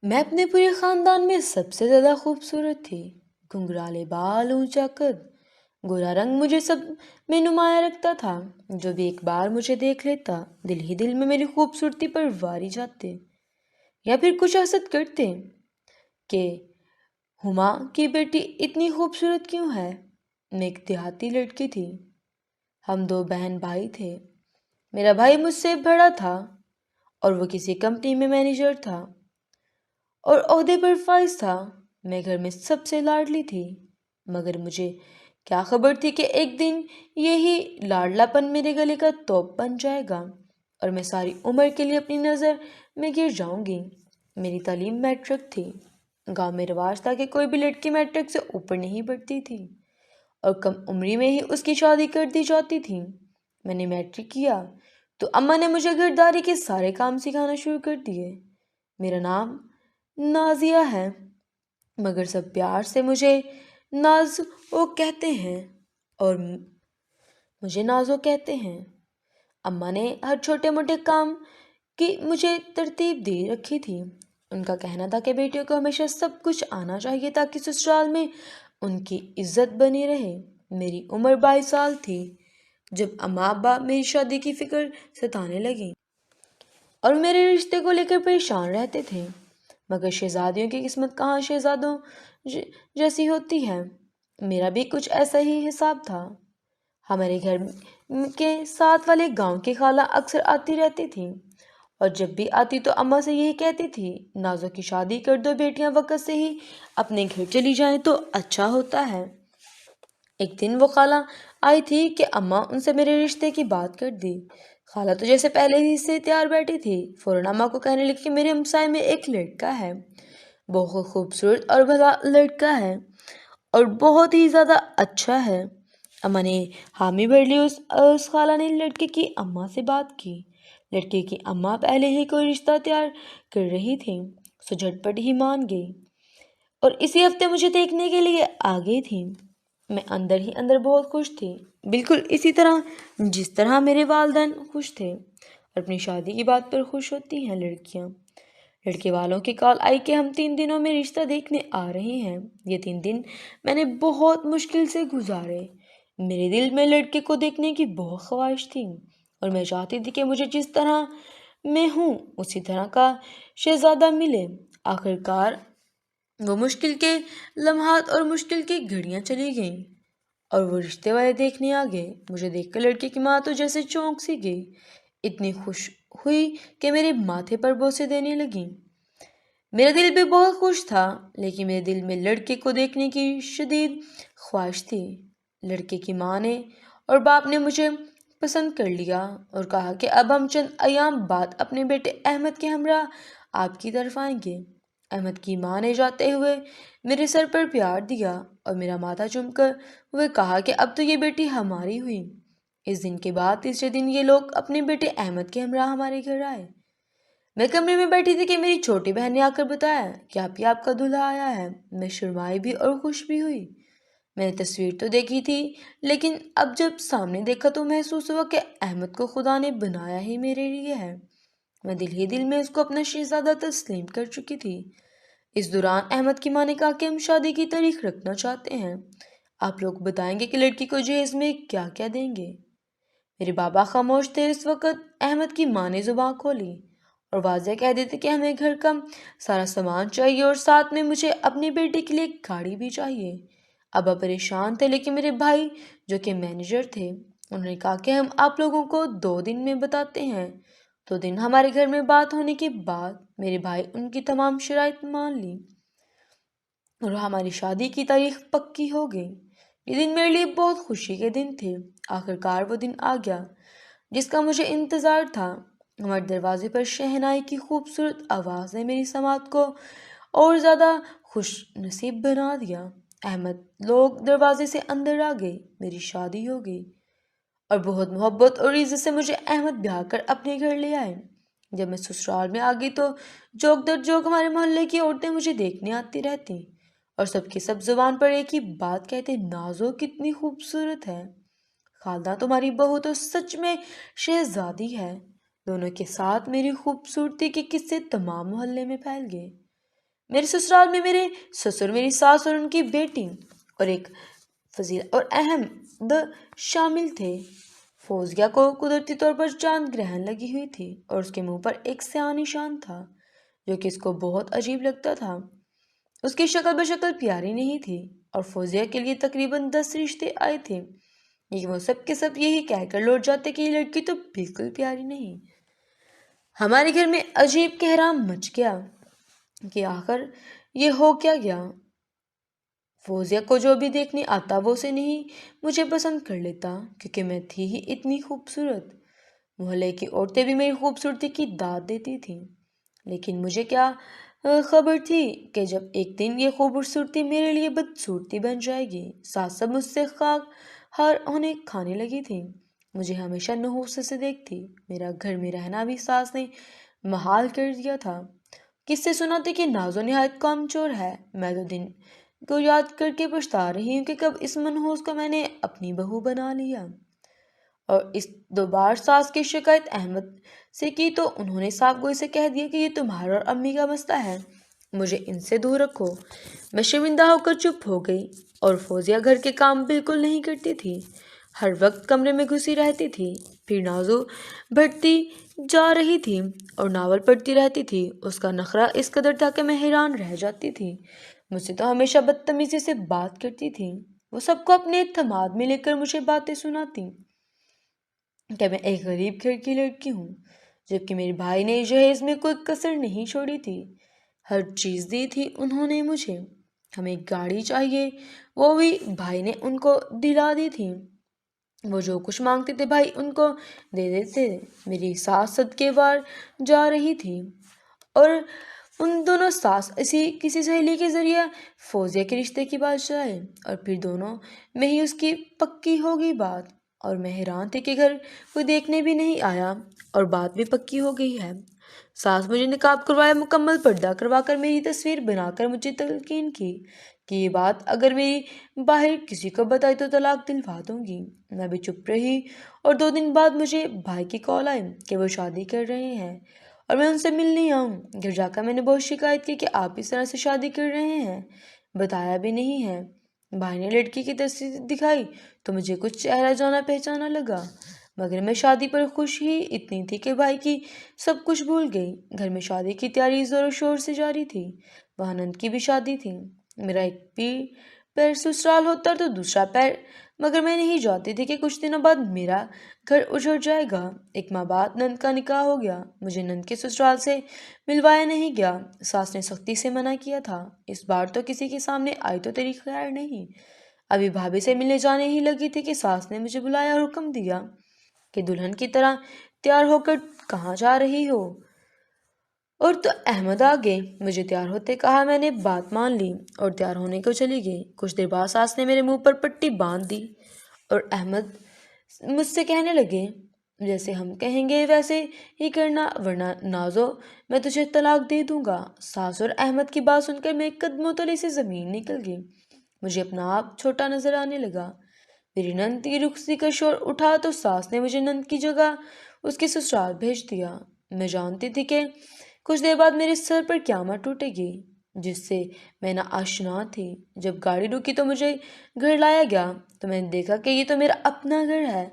मैं अपने पूरे खानदान में सबसे ज्यादा खूबसूरत थी। घुंघराले बाल, ऊंचा कद, गोरा रंग मुझे सब में नुमाया रखता था। जो भी एक बार मुझे देख लेता, दिल ही दिल में मेरी खूबसूरती पर वारी जाते या फिर कुछ हसद करते कि हुमा की बेटी इतनी खूबसूरत क्यों है। मैं एक देहाती लड़की थी। हम दो बहन भाई थे। मेरा भाई मुझसे बड़ा था और वो किसी कंपनी में मैनेजर था और ओहदे पर फाइज था। मैं घर में सबसे लाडली थी, मगर मुझे क्या खबर थी कि एक दिन यही लाडलापन मेरे गले का तोप बन जाएगा और मैं सारी उम्र के लिए अपनी नज़र में गिर जाऊंगी। मेरी तालीम मैट्रिक थी। गांव में रिवाज था कि कोई भी लड़की मैट्रिक से ऊपर नहीं बढ़ती थी और कम उम्री में ही उसकी शादी कर दी जाती थी। मैंने मैट्रिक किया तो अम्मा ने मुझे घरदारी के सारे काम सिखाना शुरू कर दिए। मेरा नाम नाजिया है, मगर सब प्यार से मुझे नाज वो कहते हैं और मुझे नाजो कहते हैं। अम्मा ने हर छोटे मोटे काम की मुझे तरतीब दे रखी थी। उनका कहना था कि बेटियों को हमेशा सब कुछ आना चाहिए ताकि ससुराल में उनकी इज्जत बनी रहे। मेरी उम्र 22 साल थी जब अम्मा अब्बा मेरी शादी की फिक्र सताने लगी और मेरे रिश्ते को लेकर परेशान रहते थे। मगर शहजादियों की किस्मत कहाँ शहजादों जैसी होती है। मेरा भी कुछ ऐसा ही हिसाब था। हमारे घर के साथ वाले गांव की खाला अक्सर आती रहती थी और जब भी आती तो अम्मा से यही कहती थी, नाजो की शादी कर दो, बेटियां वक्त से ही अपने घर चली जाएं तो अच्छा होता है। एक दिन वो खाला आई थी कि अम्मा उनसे मेरे रिश्ते की बात कर दी। खाला तो जैसे पहले ही से तैयार बैठी थी, फौरन अम्मा को कहने लगी कि मेरे हमसाए में एक लड़का है, बहुत खूबसूरत और भला लड़का है और बहुत ही ज़्यादा अच्छा है। अम्मा ने हामी भर ली। उस खाला ने लड़के की अम्मा से बात की। लड़के की अम्मा पहले ही कोई रिश्ता तैयार कर रही थी, सो झटपट ही मान गई और इसी हफ्ते मुझे देखने के लिए आ गई थी। मैं अंदर ही अंदर बहुत खुश थी, बिल्कुल इसी तरह जिस तरह मेरे वालिदैन खुश थे और अपनी शादी की बात पर खुश होती हैं लड़कियां। लड़के वालों की कॉल आई कि हम 3 दिनों में रिश्ता देखने आ रहे हैं। ये 3 दिन मैंने बहुत मुश्किल से गुजारे। मेरे दिल में लड़के को देखने की बहुत ख्वाहिश थी और मैं चाहती थी कि मुझे जिस तरह मैं हूँ उसी तरह का शहजादा मिले। आखिरकार वो मुश्किल के लम्हात और मुश्किल की घड़ियां चली गईं और वो रिश्ते वाले देखने आ गए। मुझे देखकर लड़के की माँ तो जैसे चौंक सी गई, इतनी खुश हुई कि मेरे माथे पर बोसे देने लगी। मेरा दिल भी बहुत खुश था, लेकिन मेरे दिल में लड़के को देखने की शदीद ख्वाहिश थी। लड़के की माँ ने और बाप ने मुझे पसंद कर लिया और कहा कि अब हम चंद अयाम बाद अपने बेटे अहमद के हमरा आपकी तरफ आएंगे। अहमद की माँ ने जाते हुए मेरे सर पर प्यार दिया और मेरा माथा चूमकर हुए कहा कि अब तो ये बेटी हमारी हुई। इस दिन के बाद तीसरे दिन ये लोग अपने बेटे अहमद के हमरा हमारे घर आए। मैं कमरे में बैठी थी कि मेरी छोटी बहन ने आकर बताया कि आप ही आपका दूल्हा आया है। मैं शर्माई भी और खुश भी हुई। मैंने तस्वीर तो देखी थी, लेकिन अब जब सामने देखा तो महसूस हुआ कि अहमद को खुदा ने बनाया ही मेरे लिए है। मैं दिल ही दिल में उसको अपना शहजादा तस्लीम कर चुकी थी। इस दौरान अहमद की माँ ने कहा कि हम शादी की तारीख रखना चाहते हैं। आप लोग बताएंगे कि लड़की को जहेज में क्या क्या देंगे। मेरे बाबा खामोश थे। इस वक्त अहमद की माँ ने जुबान खोली और वाज़ह कह देते कि हमें घर का सारा सामान चाहिए और साथ में मुझे अपनी बेटी के लिए एक गाड़ी भी चाहिए। अब्बा परेशान थे, लेकिन मेरे भाई जो कि मैनेजर थे, उन्होंने कहा कि हम आप लोगों को 2 दिन में बताते हैं। 2 दिन हमारे घर में बात होने के बाद मेरे भाई उनकी तमाम शराइत मान ली और हमारी शादी की तारीख पक्की हो गई। ये दिन मेरे लिए बहुत खुशी के दिन थे। आखिरकार वो दिन आ गया जिसका मुझे इंतज़ार था। हमारे दरवाजे पर शहनाई की खूबसूरत आवाज़ ने मेरी समात को और ज़्यादा खुश नसीब बना दिया। अहमद लोग दरवाजे से अंदर आ गए। मेरी शादी हो गई और बहुत मोहब्बत और इज्जत से मुझे अहमद ब्याह कर अपने घर ले आए। जब मैं ससुराल में आ गई तो जोक दर जोक हमारे मोहल्ले की औरतें मुझे देखने आती रहती और सबकी सब जुबान पर एक ही बात कहते, नाजो कितनी खूबसूरत है। खालदा तुम्हारी बहू तो सच में शहजादी है। दोनों के साथ मेरी खूबसूरती के किस्से तमाम मोहल्ले में फैल गए। میرے سسرال میں میرے سسر، میری ساس اور ان کی بیٹی اور ایک فضیل اور اہم شامل تھے۔ فوزیہ کو قدرتی طور پر چاند گرہن لگی ہوئی تھی اور اس کے منہ پر ایک سیاہ نشان تھا جو کہ اس کو بہت عجیب لگتا تھا۔ اس کی شکل بشکل پیاری نہیں تھی اور فوزیہ کے لیے تقریباً 10 رشتے آئے تھے، لیکن وہ سب کے سب یہی کہہ کر لوٹ جاتے کہ یہ لڑکی تو بالکل پیاری نہیں۔ ہمارے گھر میں عجیب کہرام مچ گیا کہ آخر یہ ہو کیا گیا۔ فوزیہ کو جو بھی دیکھنے آتا وہ اسے نہیں مجھے پسند کر لیتا کیونکہ میں تھی ہی اتنی خوبصورت۔ محلے کی عورتیں بھی میری خوبصورتی کی داد دیتی تھیں، لیکن مجھے کیا خبر تھی کہ جب ایک دن یہ خوبصورتی میرے لیے بدصورتی بن جائے گی۔ ساس سب مجھ سے خاک ہار ہونے کھانے لگی تھی، مجھے ہمیشہ نحوست سے دیکھتی۔ میرا گھر میں رہنا بھی ساس نے محال کر دیا تھا۔ کس سے سناتے کہ نازو نہایت کامچور ہے۔ میں تو دن کو یاد کر کے پچھتا رہی ہوں کہ کب اس منحوس کو میں نے اپنی بہو بنا لیا۔ اور اس 2 بار ساس کی شکایت احمد سے کی تو انہوں نے صاف گوئی سے کہہ دیا کہ یہ تمہارا اور امی کا مسئلہ ہے، مجھے ان سے دور رکھو۔ میں شرمندہ ہو کر چپ ہو گئی اور فوزیہ گھر کے کام بالکل نہیں کرتی تھی، ہر وقت کمرے میں گھسی رہتی تھی۔ پھر نازو بڑھتی جا رہی تھی اور ناول پڑھتی رہتی تھی۔ اس کا نخرہ اس قدر تھا کہ میں حیران رہ جاتی تھی۔ مجھ سے تو ہمیشہ بدتمیزی سے بات کرتی تھی، وہ سب کو اپنے اعتماد میں لے کر مجھے باتیں سناتی کہ میں ایک غریب گھر کی لڑکی ہوں، جبکہ میرے بھائی نے جہیز میں کوئی کسر نہیں چھوڑی تھی، ہر چیز دی تھی انہوں نے مجھے۔ ہمیں گاڑی چاہیے وہ بھی بھائی نے ان کو دلا دی تھی، وہ جو کچھ مانگتے تھے بھائی ان کو دے دیتے۔ میری ساس صدقے وار جا رہی تھی اور ان دونوں ساس کسی سہیلی کے ذریعے فوزیہ کے رشتے کی بات چلائے اور پھر دونوں میں ہی اس کی پکی ہو گئی بات، اور میں حیران تھی کہ گھر کوئی دیکھنے بھی نہیں آیا اور بات بھی پکی ہو گئی ہے۔ ساس مجھے نقاب کروایا، مکمل پردہ کروا کر میری تصویر بنا کر مجھے تلقین کی کہ یہ بات اگر میری باہر کسی کو بتائی تو طلاق دلوا دوں گی۔ میں بھی چپ رہی اور 2 دن بعد مجھے بھائی کی کال آئی کہ وہ شادی کر رہے ہیں اور میں ان سے ملنے آؤں۔ گھر جا کر میں نے بہت شکایت کی کہ آپ اس طرح سے شادی کر رہے ہیں، بتایا بھی نہیں ہے۔ بھائی نے لڑکی کی تصویر دکھائی تو مجھے کچھ چہرہ جانا پہچانا لگا، مگر میں شادی پر خوش ہی اتنی تھی کہ بھائی کی سب کچھ بھول گئی۔ گھر میں شادی کی تیاری زور و شور سے جاری تھی، وہاں نند کی بھی شادی تھی۔ میرا ایک پیر سسرال ہوتا تو دوسرا پیر، مگر میں نہیں جانتی تھی کہ کچھ دنوں بعد میرا گھر اجڑ جائے گا۔ 1 ماہ بعد نند کا نکاح ہو گیا، مجھے نند کے سسرال سے ملوایا نہیں گیا، ساس نے سختی سے منع کیا تھا۔ اس بار تو کسی کے سامنے آئی تو تیری خیر نہیں۔ ابھی بھابھی سے ملنے جانے ہی لگی تھی کہ ساس نے مجھے بلایا اور حکم دیا کہ دلہن کی طرح تیار ہو کر کہاں جا رہی ہو؟ اور تو احمد آ گئے، مجھے تیار ہوتے کہا، میں نے بات مان لی اور تیار ہونے کو چلی گئی۔ کچھ دیر بعد ساس نے میرے منہ پر پٹی باندھ دی اور احمد مجھ سے کہنے لگے جیسے ہم کہیں گے ویسے ہی کرنا ورنہ نازو میں تجھے طلاق دے دوں گا۔ ساس اور احمد کی بات سن کر میں قدموں تلے سے زمین نکل گئی، مجھے اپنا آپ چھوٹا نظر آنے لگا۔ میری نند کی رخصتی کا شور اٹھا تو ساس نے مجھے نند کی جگہ اس کے سسرال بھیج دیا۔ میں جانتی تھی کہ کچھ دیر بعد میرے سر پر قیامت ٹوٹے گی جس سے میں نہ آشنا تھی۔ جب گاڑی رکی تو مجھے گھر لایا گیا تو میں نے دیکھا کہ یہ تو میرا اپنا گھر ہے۔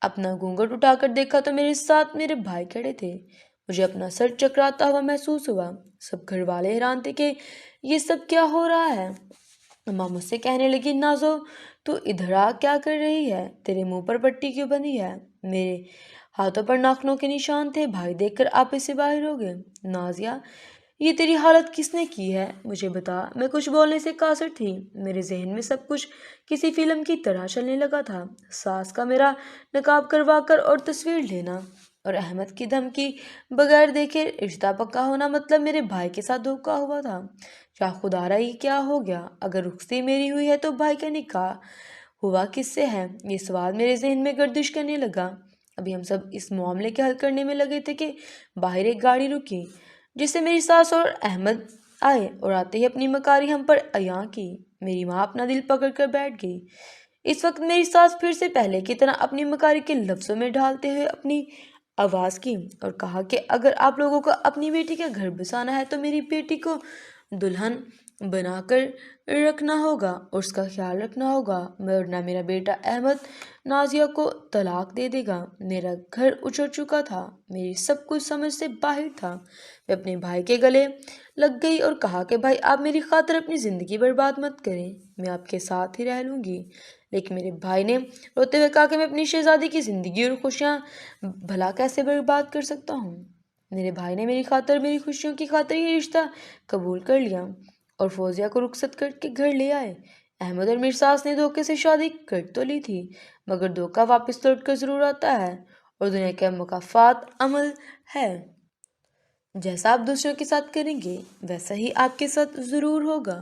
اپنا گھونگھٹ اٹھا کر دیکھا تو میرے ساتھ میرے بھائی کھڑے تھے، مجھے اپنا سر چکراتا ہوا محسوس ہوا۔ سب گھر والے حیران تھے کہ یہ سب کیا ہو رہا ہے۔ اماں مجھ سے کہنے لگی، نازو تو ادھر آ، کیا کر رہی ہے؟ تیرے منہ پر پٹی کیوں بندھی ہے؟ میرے ہاتھوں پر ناخنوں کے نشان تھے، بھائی دیکھ کر آپ اس سے باہر ہو گئے۔ نازیہ، یہ تیری حالت کس نے کی ہے؟ مجھے بتا۔ میں کچھ بولنے سے قاصر تھی، میرے ذہن میں سب کچھ کسی فلم کی طرح چلنے لگا تھا۔ ساس کا میرا نقاب کروا کر اور تصویر لینا اور احمد کی دھمکی بغیر دیکھے رشتہ پکا ہونا، مطلب میرے بھائی کے ساتھ دھوکا ہوا تھا۔ یا خدا را، یہ کیا ہو گیا؟ اگر رخصتی میری ہوئی ہے تو بھائی کا نکاح ہوا کس سے ہے؟ یہ سوال میرے ذہن میں گردش کرنے لگا۔ ابھی ہم سب اس معاملے کے حل کرنے میں لگے تھے کہ باہر ایک گاڑی رکی جس سے میری ساس اور احمد آئے اور آتے ہی اپنی مکاری ہم پر عیاں کی۔ میری ماں اپنا دل پکڑ کر بیٹھ گئی۔ اس وقت میری ساس پھر سے پہلے کی طرح اپنی مکاری کے لفظوں میں ڈھالتے ہوئے اپنی آواز کی اور کہا کہ اگر آپ لوگوں کو اپنی بیٹی کا گھر بسانا ہے تو میری بیٹی کو दुल्हन बना कर रखना होगा और उसका ख्याल रखना होगा, वरना मेरा बेटा अहमद नाजिया को तलाक दे देगा। मेरा घर उजड़ चुका था, मेरी सब कुछ समझ से बाहर था। मैं अपने भाई के गले लग गई और कहा कि भाई, आप मेरी खातिर अपनी ज़िंदगी बर्बाद मत करें, मैं आपके साथ ही रह लूँगी। लेकिन मेरे भाई ने रोते हुए कहा कि मैं अपनी शहजादी की ज़िंदगी और खुशियाँ भला कैसे बर्बाद कर सकता हूँ। मेरे भाई ने मेरी खातिर, मेरी खुशियों की खातिर ये रिश्ता कबूल कर लिया और फौजिया को रुखसत करके घर ले आए। अहमद और मेरी सास ने धोखे से शादी कर तो ली थी, मगर धोखा वापस लौट कर ज़रूर आता है और दुनिया का मुकाफात अमल है। जैसा आप दूसरों के साथ करेंगे वैसा ही आपके साथ ज़रूर होगा।